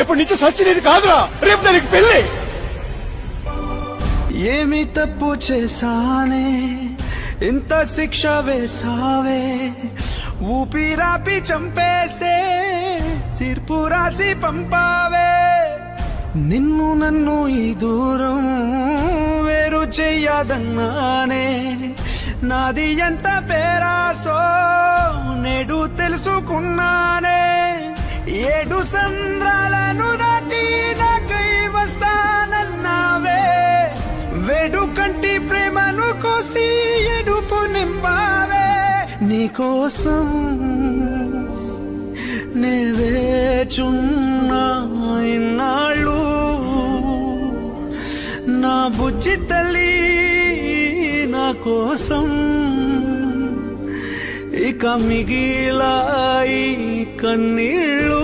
రేపటి నుంచి సచ్చినది కాదురా, రేపు దానికి పెళ్లి. ఏమి తప్పు చేశానే, ఇంత శిక్ష వేసావే, ఊపిరాపి చంపేసే తీర్పు రాసి పంపావే. నిన్ను నన్ను ఈ దూరం వేరు చెయ్యదన్నానే, నాది ఎంత పేరాసో నేడు తెలుసుకున్నానే. 7 సంద్రాలను దాటి నాకై వస్తానన్నావే, వేడు కంటి ప్రేమను కోసి ఎడుపు నింపావే. నీకోసం నే వేచున్నా ఇన్నాళ్ళు, నా బుజ్జి తల్లి నా కోసం. ఇక మిగిలాయి కన్నీళ్ళు.